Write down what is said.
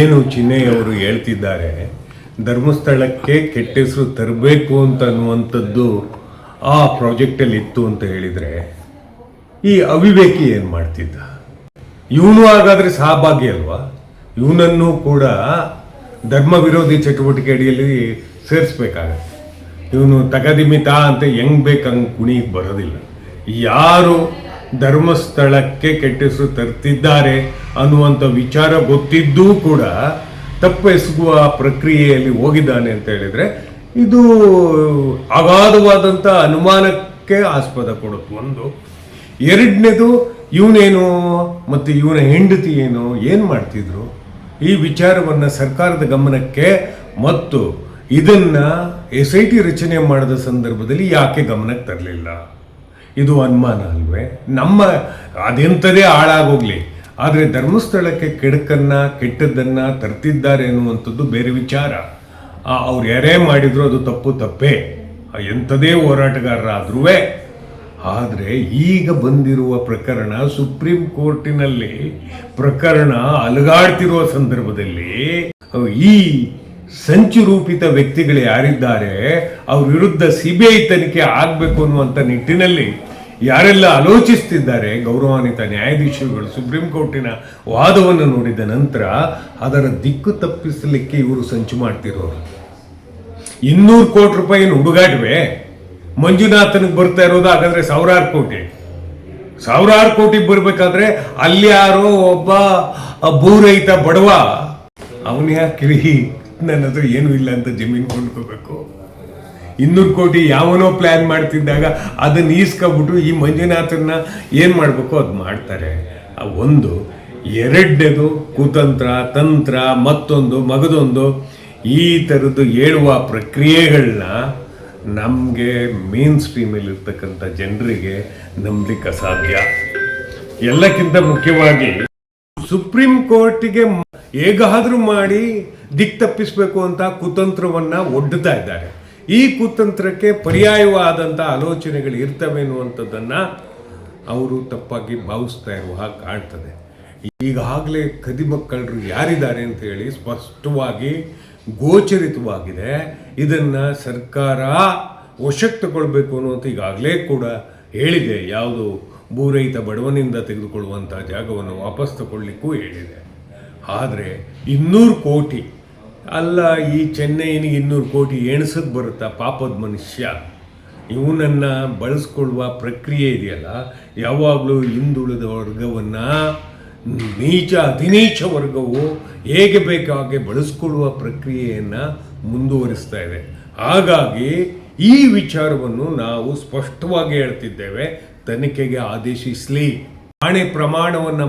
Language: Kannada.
ಏನು ಚಿನ್ನಯ್ಯವರು ಹೇಳ್ತಿದ್ದಾರೆ, ಧರ್ಮಸ್ಥಳಕ್ಕೆ ಕೆಟ್ಟ ಹೆಸರು ತರಬೇಕು ಅಂತ ಅನ್ನುವಂಥದ್ದು ಆ ಪ್ರಾಜೆಕ್ಟಲ್ಲಿ ಇತ್ತು ಅಂತ ಹೇಳಿದರೆ, ಈ ಅವಿವೇಕಿ ಏನು ಮಾಡ್ತಿದ್ದ? ಇವನು ಹಾಗಾದರೆ ಸಹಭಾಗಿ ಅಲ್ವಾ? ಇವನನ್ನು ಕೂಡ ಧರ್ಮ ವಿರೋಧಿ ಚಟುವಟಿಕೆ ಅಡಿಯಲ್ಲಿ ಸೇರಿಸ್ಬೇಕಾಗತ್ತೆ. ಇವನು ತಗದಿಮಿತ ಅಂತ ಹೆಂಗ್ ಬೇಕಂಗೆ ಕುಣಿಗೆ ಬರೋದಿಲ್ಲ. ಯಾರು ಧರ್ಮಸ್ಥಳಕ್ಕೆ ಕೆಟ್ಟ ಹೆಸರು ತರ್ತಿದ್ದಾರೆ ಅನ್ನುವಂಥ ವಿಚಾರ ಗೊತ್ತಿದ್ದೂ ಕೂಡ ತಪ್ಪು ಎಸಗುವ ಪ್ರಕ್ರಿಯೆಯಲ್ಲಿ ಹೋಗಿದ್ದಾನೆ ಅಂತ ಹೇಳಿದರೆ, ಇದು ಅಗಾಧವಾದಂಥ ಅನುಮಾನಕ್ಕೆ ಆಸ್ಪದ ಕೊಡುತ್ತೆ. ಒಂದು. ಎರಡನೇದು, ಇವನೇನು ಮತ್ತು ಇವನ ಹೆಂಡತಿ ಏನು ಮಾಡ್ತಿದ್ರು? ಈ ವಿಚಾರವನ್ನು ಸರ್ಕಾರದ ಗಮನಕ್ಕೆ ಮತ್ತು ಇದನ್ನು SIT ರಚನೆ ಮಾಡಿದ ಸಂದರ್ಭದಲ್ಲಿ ಯಾಕೆ ಗಮನಕ್ಕೆ ತರಲಿಲ್ಲ? ಇದು ಅನುಮಾನ ಅಲ್ವೇ? ನಮ್ಮ ಅದೆಂಥದೇ ಹಾಳಾಗೋಗ್ಲಿ, ಆದರೆ ಧರ್ಮಸ್ಥಳಕ್ಕೆ ಕೆಟ್ಟದ್ದನ್ನು ತರ್ತಿದ್ದಾರೆ ಅನ್ನುವಂಥದ್ದು ಬೇರೆ ವಿಚಾರ. ಅವ್ರು ಯಾರೇ ಮಾಡಿದ್ರು ಅದು ತಪ್ಪೇ, ಎಂಥದೇ ಹೋರಾಟಗಾರರಾದ್ರೂ. ಆದರೆ ಈಗ ಬಂದಿರುವ ಪ್ರಕರಣ ಸುಪ್ರೀಂ ಕೋರ್ಟಿನಲ್ಲಿ ಪ್ರಕರಣ ಅಲುಗಾಡ್ತಿರುವ ಸಂದರ್ಭದಲ್ಲಿ ಈ ಸಂಚು ರೂಪಿತ ವ್ಯಕ್ತಿಗಳು ಯಾರಿದ್ದಾರೆ ಅವ್ರ ವಿರುದ್ಧ CBI ತನಿಖೆ ಆಗಬೇಕು ಅನ್ನುವಂಥ ನಿಟ್ಟಿನಲ್ಲಿ ಯಾರೆಲ್ಲ ಆಲೋಚಿಸ್ತಿದ್ದಾರೆ, ಗೌರವಾನ್ವಿತ ನ್ಯಾಯಾಧೀಶರುಗಳು ಸುಪ್ರೀಂ ಕೋರ್ಟಿನ ವಾದವನ್ನು ನೋಡಿದ ನಂತರ ಅದರ ದಿಕ್ಕು ತಪ್ಪಿಸಲಿಕ್ಕೆ ಇವರು ಸಂಚು ಮಾಡ್ತಿರೋರು. 200 ಕೋಟಿ ರೂಪಾಯಿ ಹುಡುಗಾಟವೇ ಮಂಜುನಾಥನಿಗೆ ಬರ್ತಾ ಇರೋದು? ಹಾಗಾದ್ರೆ ಸಾವಿರಾರು ಕೋಟಿ ಬರಬೇಕಾದ್ರೆ ಅಲ್ಲಿ ಯಾರೋ ಒಬ್ಬ ಭೂರಹಿತ ಬಡವ ಅವನ ಯಾಕೆ ನನ್ನ ಹತ್ರ ಏನೂ ಇಲ್ಲ ಅಂತ ಜಮೀನು ಕೊಂಡ್ಕೋಬೇಕು? 200 ಕೋಟಿ ಯಾವನೋ ಪ್ಲ್ಯಾನ್ ಮಾಡ್ತಿದ್ದಾಗ ಅದನ್ನು ಈಸ್ಕೊಬಿಟ್ಟು ಈ ಮಂಜುನಾಥನ್ನ ಏನು ಮಾಡಬೇಕು ಅದು ಮಾಡ್ತಾರೆ. ಒಂದು. ಎರಡನೇದು, ಕುತಂತ್ರ, ತಂತ್ರ, ಮತ್ತೊಂದು ಮಗದೊಂದು, ಈ ಥರದ್ದು ಹೇಳುವ ಪ್ರಕ್ರಿಯೆಗಳನ್ನ ನಮಗೆ ಮೇನ್ ಸ್ಟ್ರೀಮಲ್ಲಿ ಇರ್ತಕ್ಕಂಥ ಜನರಿಗೆ ನಂಬಲಿಕ್ಕೆ ಅಸಾಧ್ಯ. ಎಲ್ಲಕ್ಕಿಂತ ಮುಖ್ಯವಾಗಿ ಸುಪ್ರೀಂ ಕೋರ್ಟಿಗೆ ಹೇಗಾದರೂ ಮಾಡಿ ದಿಕ್ ತಪ್ಪಿಸಬೇಕು ಅಂತ ಕುತಂತ್ರವನ್ನು ಒಡ್ಡುತ್ತಾ ಇದ್ದಾರೆ. ಈ ಕುತಂತ್ರಕ್ಕೆ ಪರ್ಯಾಯವಾದಂಥ ಆಲೋಚನೆಗಳು ಇರ್ತವೆ ಅನ್ನುವಂಥದ್ದನ್ನು ಅವರು ತಪ್ಪಾಗಿ ಭಾವಿಸ್ತಾ ಇರುವ ಹಾಗೆ ಕಾಣ್ತದೆ. ಈಗಾಗಲೇ ಕದಿಮಕ್ಕಳರು ಯಾರಿದ್ದಾರೆ ಅಂತ ಹೇಳಿ ಸ್ಪಷ್ಟವಾಗಿ ಗೋಚರಿತವಾಗಿದೆ. ಇದನ್ನು ಸರ್ಕಾರ ವಶಕ್ಕೆ ತಗೊಳ್ಬೇಕು ಅನ್ನುವಂಥ ಈಗಾಗಲೇ ಕೂಡ ಹೇಳಿದೆ. ಯಾವುದು ಭೂರಹಿತ ಬಡವನಿಂದ ತೆಗೆದುಕೊಳ್ಳುವಂಥ ಜಾಗವನ್ನು ವಾಪಸ್ ತಗೊಳ್ಳಿಕ್ಕೂ ಹೇಳಿದೆ. ಆದರೆ 200 ಕೋಟಿ ಅಲ್ಲ, ಈ ಚೆನ್ನೈನಿಗೆ 200 ಕೋಟಿ ಎಣಿಸಕ್ಕೆ ಬರುತ್ತಾ? ಪಾಪದ ಮನುಷ್ಯ. ಇವನನ್ನು ಬಳಸ್ಕೊಳ್ಳುವ ಪ್ರಕ್ರಿಯೆ ಇದೆಯಲ್ಲ, ಯಾವಾಗಲೂ ಹಿಂದುಳಿದ ವರ್ಗವನ್ನು ಅತಿನೀಚ ವರ್ಗವು ಹೇಗೆ ಬೇಕೋ ಹಾಗೆ ಬಳಸ್ಕೊಳ್ಳುವ ಪ್ರಕ್ರಿಯೆಯನ್ನು ಮುಂದುವರಿಸ್ತಾ ಇದೆ. ಹಾಗಾಗಿ ಈ ವಿಚಾರವನ್ನು ನಾವು ಸ್ಪಷ್ಟವಾಗಿ ಹೇಳ್ತಿದ್ದೇವೆ, ತನಿಖೆಗೆ ಆದೇಶಿಸಲಿ. ಆಣೆ ಪ್ರಮಾಣವನ್ನು